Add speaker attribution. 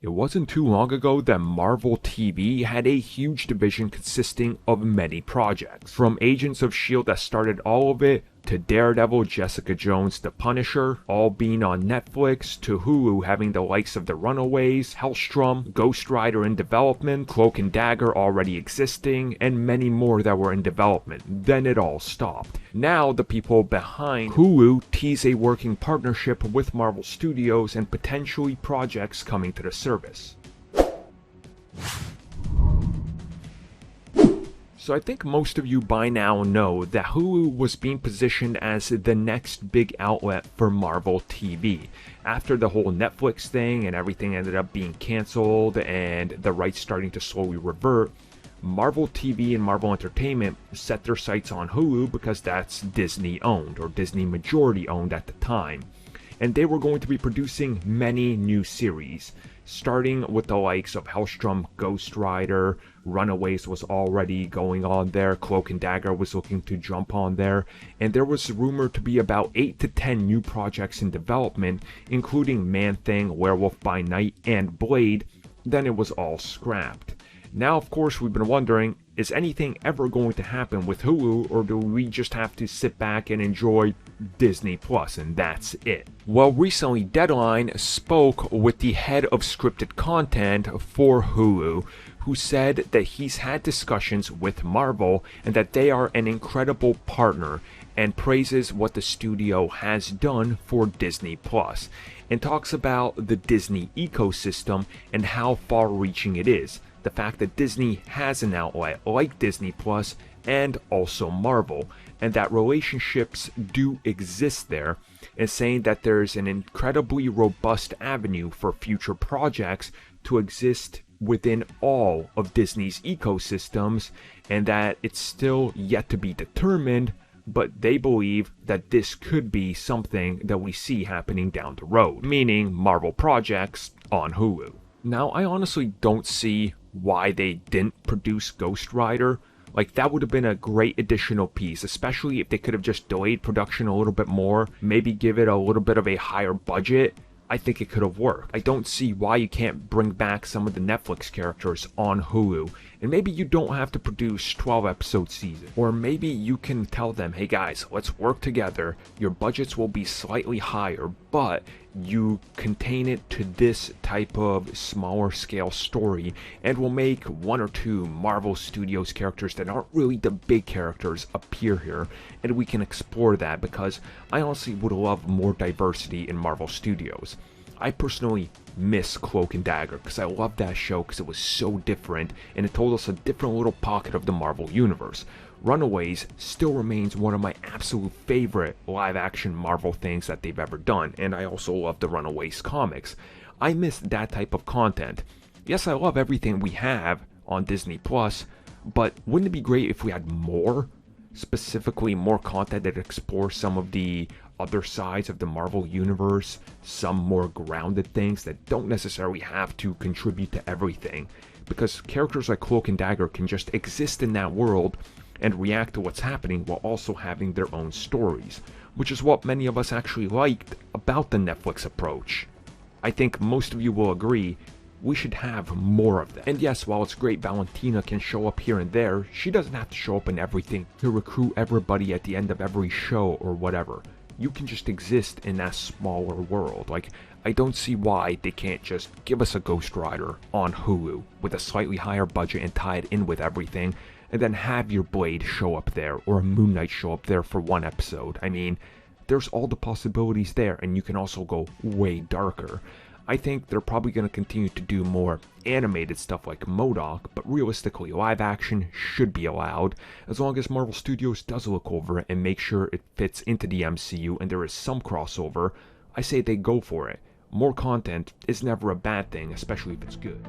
Speaker 1: It wasn't too long ago that Marvel TV had a huge division consisting of many projects. From Agents of S.H.I.E.L.D. that started all of it, to Daredevil, Jessica Jones, The Punisher, all being on Netflix, to Hulu having the likes of The Runaways, Hellstrom, Ghost Rider in development, Cloak and Dagger already existing, and many more that were in development. Then it all stopped. Now the people behind Hulu tease a working partnership with Marvel Studios and potentially projects coming to the service. So I think most of you by now know that Hulu was being positioned as the next big outlet for Marvel TV. After the whole Netflix thing and everything ended up being canceled and the rights starting to slowly revert, Marvel TV and Marvel Entertainment set their sights on Hulu because that's Disney owned, or Disney majority owned at the time. And they were going to be producing many new series, starting with the likes of Hellstrom, Ghost Rider, Runaways was already going on there, Cloak and Dagger was looking to jump on there, and there was rumored to be about 8 to 10 new projects in development, including Man-Thing, Werewolf by Night, and Blade. Then it was all scrapped. Now, of course, we've been wondering, is anything ever going to happen with Hulu, or do we just have to sit back and enjoy Disney Plus and that's it? Well, recently Deadline spoke with the head of scripted content for Hulu, who said that he's had discussions with Marvel and that they are an incredible partner, and praises what the studio has done for Disney Plus, and talks about the Disney ecosystem and how far-reaching it is. The fact that Disney has an outlet like Disney Plus and also Marvel, and that relationships do exist there, and saying that there's an incredibly robust avenue for future projects to exist within all of Disney's ecosystems, and that it's still yet to be determined, but they believe that this could be something that we see happening down the road, meaning Marvel projects on Hulu. Now, I honestly don't see why they didn't produce Ghost Rider. Like, that would have been a great additional piece, especially if they could have just delayed production a little bit more, maybe give it a little bit of a higher budget. I think it could have worked. I don't see why you can't bring back some of the Netflix characters on Hulu. And maybe you don't have to produce 12-episode seasons. Or maybe you can tell them, hey guys, let's work together. Your budgets will be slightly higher, but you contain it to this type of smaller scale story, and we'll make 1 or 2 Marvel Studios characters that aren't really the big characters appear here, and we can explore that, because I honestly would love more diversity in Marvel Studios. I personally miss Cloak and Dagger because I loved that show because it was so different and it told us a different little pocket of the Marvel Universe. Runaways still remains one of my absolute favorite live-action Marvel things that they've ever done, and I also love the Runaways comics. I miss that type of content. Yes, I love everything we have on Disney Plus, but wouldn't it be great if we had more? Specifically, more content that explores some of the other sides of the Marvel Universe, some more grounded things that don't necessarily have to contribute to everything, because characters like Cloak and Dagger can just exist in that world and react to what's happening while also having their own stories, which is what many of us actually liked about the Netflix approach. I think most of you will agree we should have more of them. And yes, while it's great Valentina can show up here and there, she doesn't have to show up in everything to recruit everybody at the end of every show or whatever. You can just exist in that smaller world. Like, I don't see why they can't just give us a Ghost Rider on Hulu with a slightly higher budget and tie it in with everything, and then have your Blade show up there, or a Moon Knight show up there for 1 episode. I mean, there's all the possibilities there, and you can also go way darker. I think they're probably going to continue to do more animated stuff like MODOK, but realistically, live action should be allowed, as long as Marvel Studios does look over it and make sure it fits into the MCU and there is some crossover. I say they go for it. More content is never a bad thing, especially if it's good.